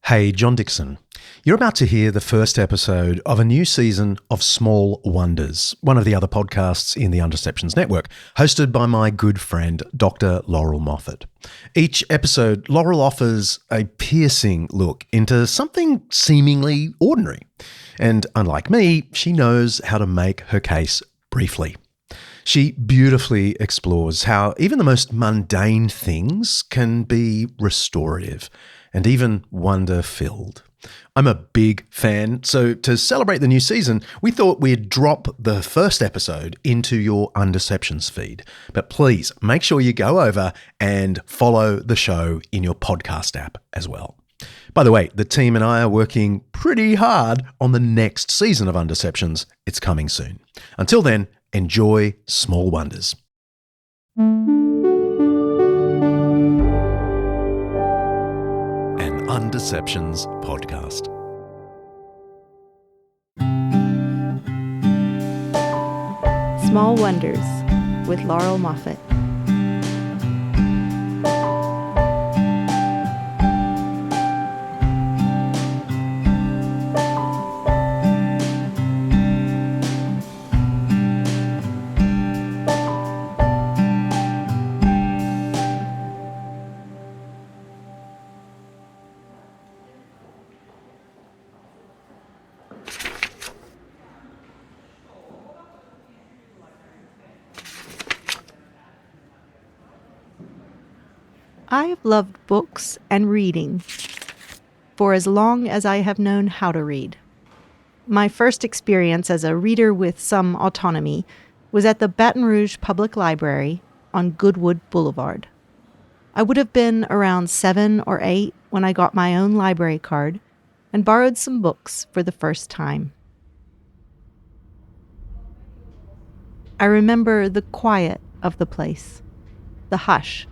Hey, John Dixon. You're about to hear the first episode of a new season of Small Wonders, one of the other podcasts in the Undeceptions network, hosted by my good friend, Dr. Laurel Moffatt. Each episode, Laurel offers a piercing look into something seemingly ordinary. And unlike me, she knows how to make her case briefly. She beautifully explores how even the most mundane things can be restorative and even wonder-filled. I'm a big fan, so to celebrate the new season, we thought we'd drop the first episode into your Undeceptions feed. But please make sure you go over and follow the show in your podcast app as well. By the way, the team and I are working pretty hard on the next season of Undeceptions. It's coming soon. Until then, enjoy Small Wonders. An Undeceptions podcast. Small Wonders with Laurel Moffatt. I have loved books and reading for as long as I have known how to read. My first experience as a reader with some autonomy was at the Baton Rouge Public Library on Goodwood Boulevard. I would have been around 7 or 8 when I got my own library card and borrowed some books for the first time. I remember the quiet of the place, the hush,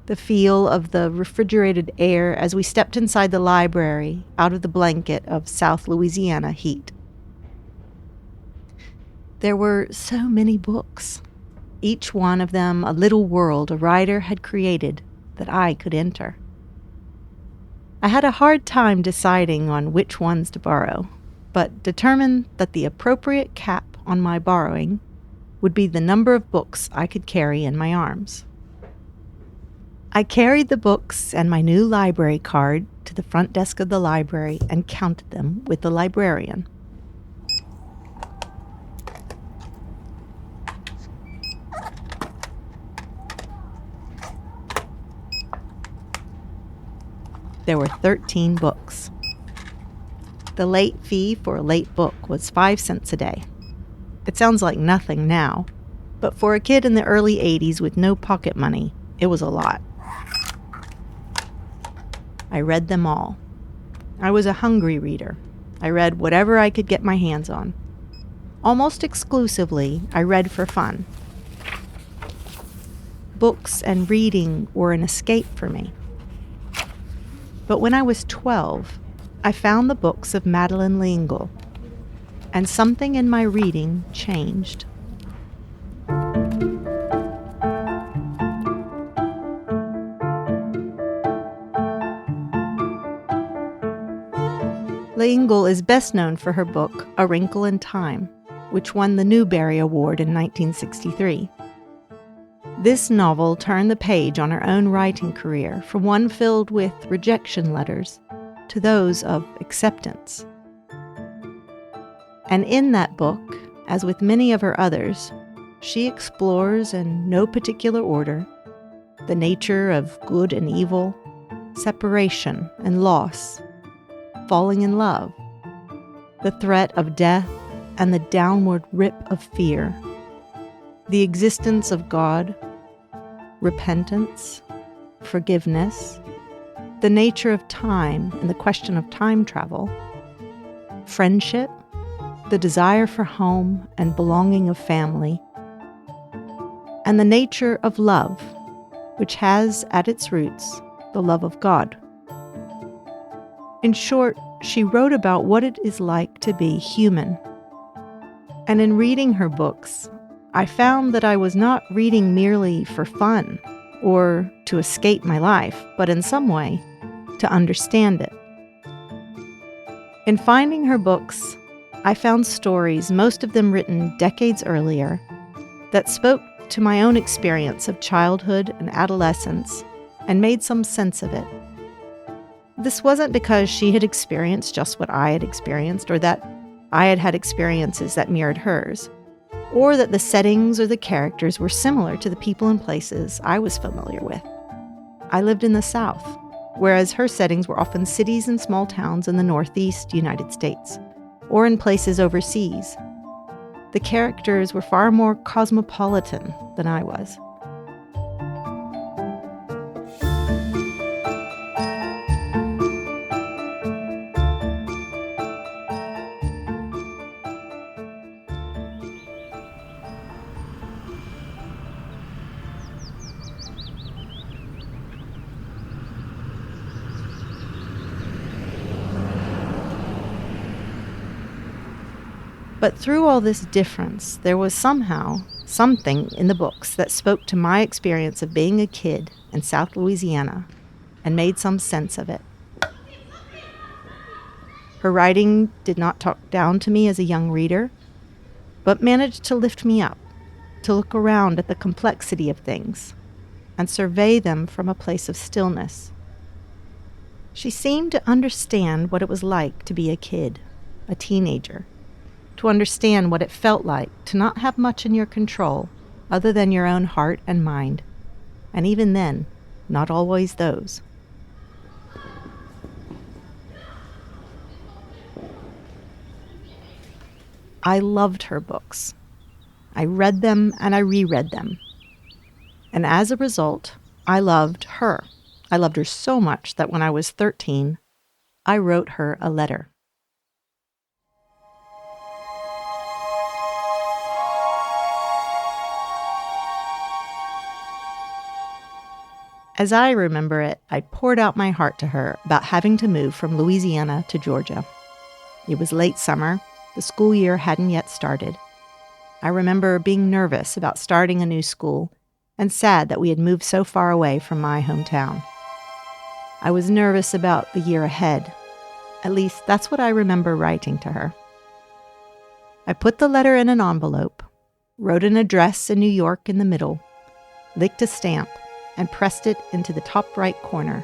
the feel of the refrigerated air as we stepped inside the library out of the blanket of South Louisiana heat. There were so many books, each one of them a little world a writer had created that I could enter. I had a hard time deciding on which ones to borrow, but determined that the appropriate cap on my borrowing would be the number of books I could carry in my arms. I carried the books and my new library card to the front desk of the library and counted them with the librarian. There were 13 books. The late fee for a late book was 5 cents a day. It sounds like nothing now, but for a kid in the early 80s with no pocket money, it was a lot. I read them all. I was a hungry reader. I read whatever I could get my hands on. Almost exclusively, I read for fun. Books and reading were an escape for me. But when I was 12, I found the books of Madeleine L'Engle, and something in my reading changed. L'Engle is best known for her book, A Wrinkle in Time, which won the Newbery Award in 1963. This novel turned the page on her own writing career from one filled with rejection letters to those of acceptance. And in that book, as with many of her others, she explores in no particular order the nature of good and evil, separation and loss, falling in love, the threat of death and the downward rip of fear, the existence of God, repentance, forgiveness, the nature of time and the question of time travel, friendship, the desire for home and belonging of family, and the nature of love, which has at its roots the love of God. In short, she wrote about what it is like to be human. And in reading her books, I found that I was not reading merely for fun or to escape my life, but in some way to understand it. In finding her books, I found stories, most of them written decades earlier, that spoke to my own experience of childhood and adolescence and made some sense of it. This wasn't because she had experienced just what I had experienced, or that I had had experiences that mirrored hers, or that the settings or the characters were similar to the people and places I was familiar with. I lived in the South, whereas her settings were often cities and small towns in the Northeast United States, or in places overseas. The characters were far more cosmopolitan than I was. But through all this difference, there was somehow something in the books that spoke to my experience of being a kid in South Louisiana and made some sense of it. Her writing did not talk down to me as a young reader, but managed to lift me up, to look around at the complexity of things and survey them from a place of stillness. She seemed to understand what it was like to be a kid, a teenager, to understand what it felt like to not have much in your control other than your own heart and mind, and even then, not always those. I loved her books. I read them and I reread them. And as a result, I loved her. I loved her so much that when I was 13, I wrote her a letter. As I remember it, I poured out my heart to her about having to move from Louisiana to Georgia. It was late summer. The school year hadn't yet started. I remember being nervous about starting a new school and sad that we had moved so far away from my hometown. I was nervous about the year ahead. At least that's what I remember writing to her. I put the letter in an envelope, wrote an address in New York in the middle, licked a stamp, and pressed it into the top right corner,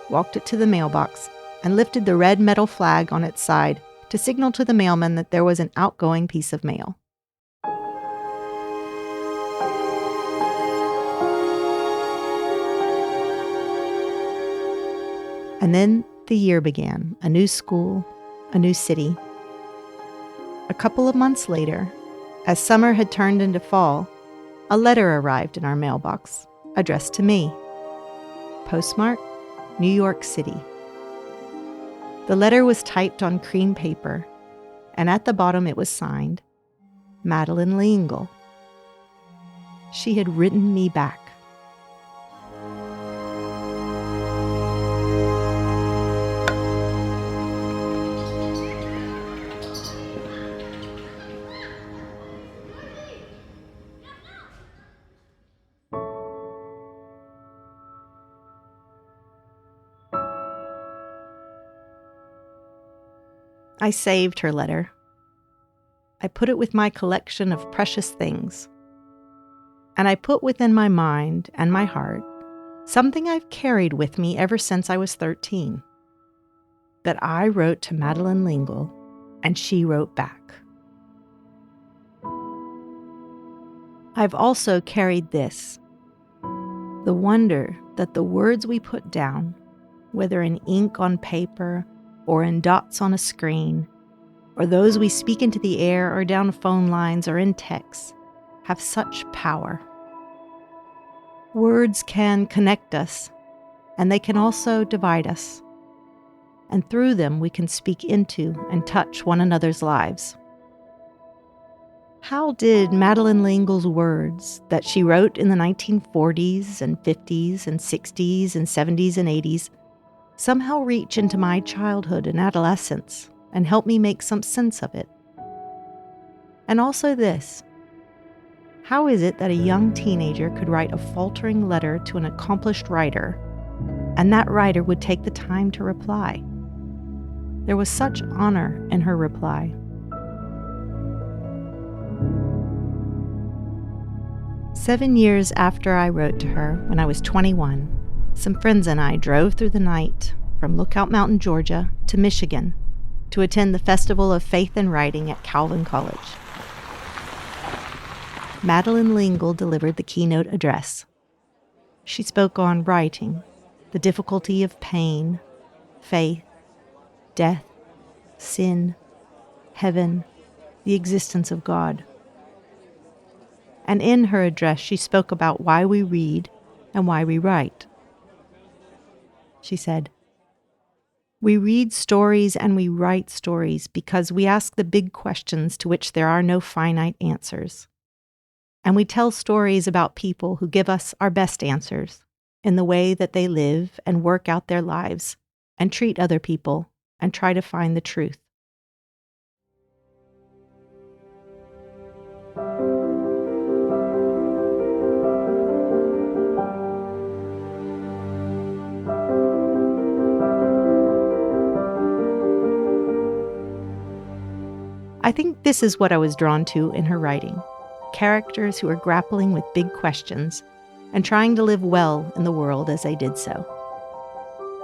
walked it to the mailbox, and lifted the red metal flag on its side to signal to the mailman that there was an outgoing piece of mail. And then the year began, a new school, a new city. A couple of months later, as summer had turned into fall, a letter arrived in our mailbox, addressed to me. Postmark, New York City. The letter was typed on cream paper, and at the bottom it was signed, Madeline Lingle. She had written me back. I saved her letter. I put it with my collection of precious things. And I put within my mind and my heart something I've carried with me ever since I was 13. That I wrote to Madeline Lingle, and she wrote back. I've also carried this, the wonder that the words we put down, whether in ink on paper or in dots on a screen, or those we speak into the air or down phone lines or in text, have such power. Words can connect us, and they can also divide us. And through them we can speak into and touch one another's lives. How did Madeline Lingle's words that she wrote in the 1940s and 50s and 60s and 70s and 80s somehow reach into my childhood and adolescence and help me make some sense of it? And also this, how is it that a young teenager could write a faltering letter to an accomplished writer and that writer would take the time to reply. There was such honor in her reply. Seven years after I wrote to her, when I was 21, some friends and I drove through the night from Lookout Mountain, Georgia, to Michigan to attend the Festival of Faith and Writing at Calvin College. Madeleine L'Engle delivered the keynote address. She spoke on writing, the difficulty of pain, faith, death, sin, heaven, the existence of God. And in her address, she spoke about why we read and why we write. She said, "We read stories and we write stories because we ask the big questions to which there are no finite answers. And we tell stories about people who give us our best answers in the way that they live and work out their lives and treat other people and try to find the truth." I think this is what I was drawn to in her writing. Characters who are grappling with big questions and trying to live well in the world as they did so.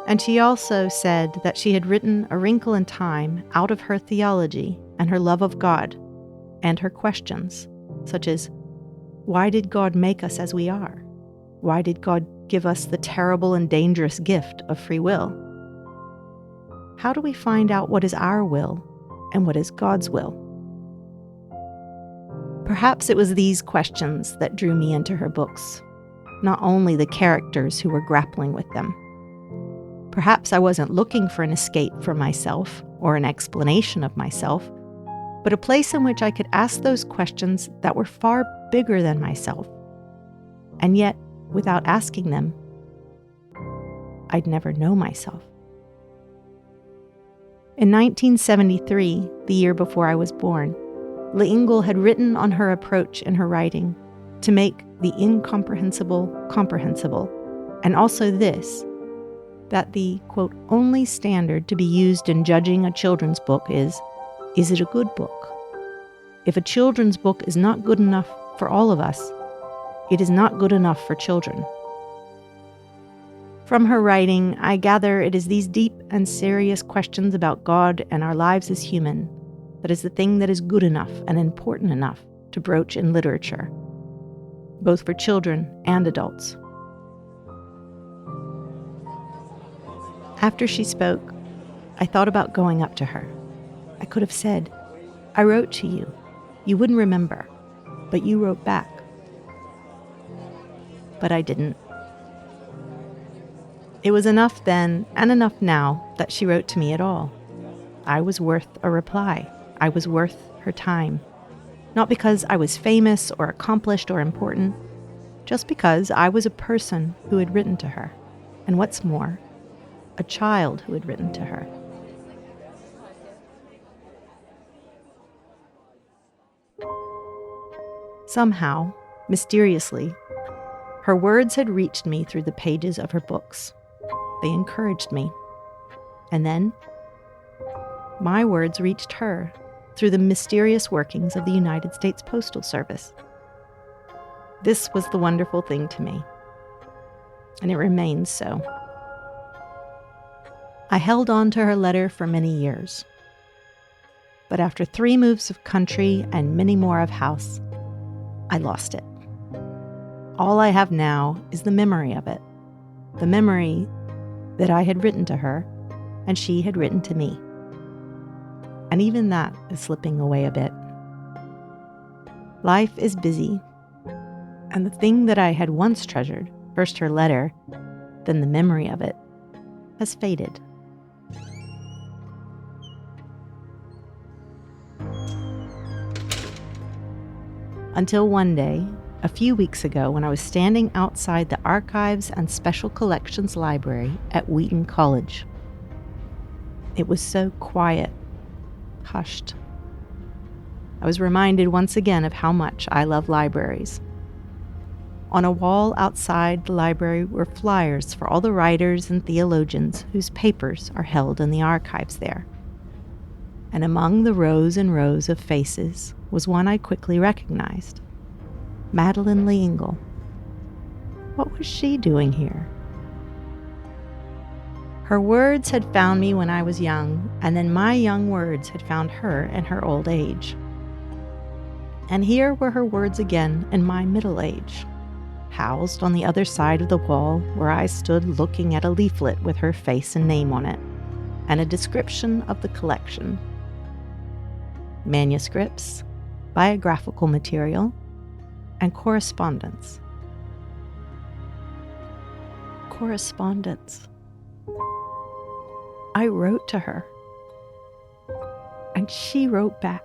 And she also said that she had written A Wrinkle in Time out of her theology and her love of God and her questions, such as, why did God make us as we are? Why did God give us the terrible and dangerous gift of free will? How do we find out what is our will and what is God's will? Perhaps it was these questions that drew me into her books, not only the characters who were grappling with them. Perhaps I wasn't looking for an escape from myself or an explanation of myself, but a place in which I could ask those questions that were far bigger than myself. And yet, without asking them, I'd never know myself. In 1973, the year before I was born, L'Engle had written on her approach in her writing to make the incomprehensible comprehensible, and also this, that the, quote, only standard to be used in judging a children's book is it a good book? If a children's book is not good enough for all of us, it is not good enough for children. From her writing, I gather it is these deep and serious questions about God and our lives as human that is the thing that is good enough and important enough to broach in literature, both for children and adults. After she spoke, I thought about going up to her. I could have said, "I wrote to you. You wouldn't remember, but you wrote back." But I didn't. It was enough then, and enough now, that she wrote to me at all. I was worth a reply. I was worth her time. Not because I was famous or accomplished or important, just because I was a person who had written to her. And what's more, a child who had written to her. Somehow, mysteriously, her words had reached me through the pages of her books. They encouraged me. And then, my words reached her through the mysterious workings of the United States Postal Service. This was the wonderful thing to me, and it remains so. I held on to her letter for many years. But after 3 moves of country and many more of house, I lost it. All I have now is the memory of it, the memory that I had written to her and she had written to me. And even that is slipping away a bit. Life is busy, and the thing that I had once treasured, first her letter, then the memory of it, has faded. Until one day, a few weeks ago, when I was standing outside the Archives and Special Collections Library at Wheaton College. It was so quiet, hushed. I was reminded once again of how much I love libraries. On a wall outside the library were flyers for all the writers and theologians whose papers are held in the archives there. And among the rows and rows of faces was one I quickly recognized, Madeleine L'Engle. What was she doing here? Her words had found me when I was young, and then my young words had found her in her old age. And here were her words again in my middle age, housed on the other side of the wall where I stood looking at a leaflet with her face and name on it, and a description of the collection. Manuscripts, biographical material, and correspondence. Correspondence. I wrote to her, and she wrote back.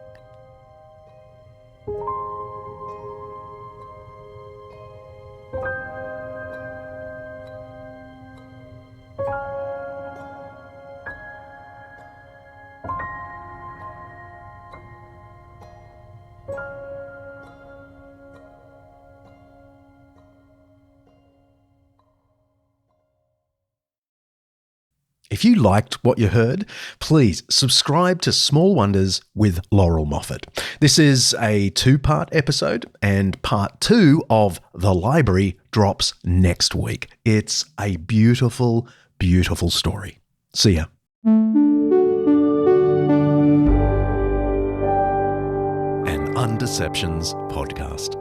If you liked what you heard, please subscribe to Small Wonders with Laurel Moffatt. This is a 2-part episode, and part 2 of The Library drops next week. It's a beautiful, beautiful story. See ya. An Undeceptions podcast.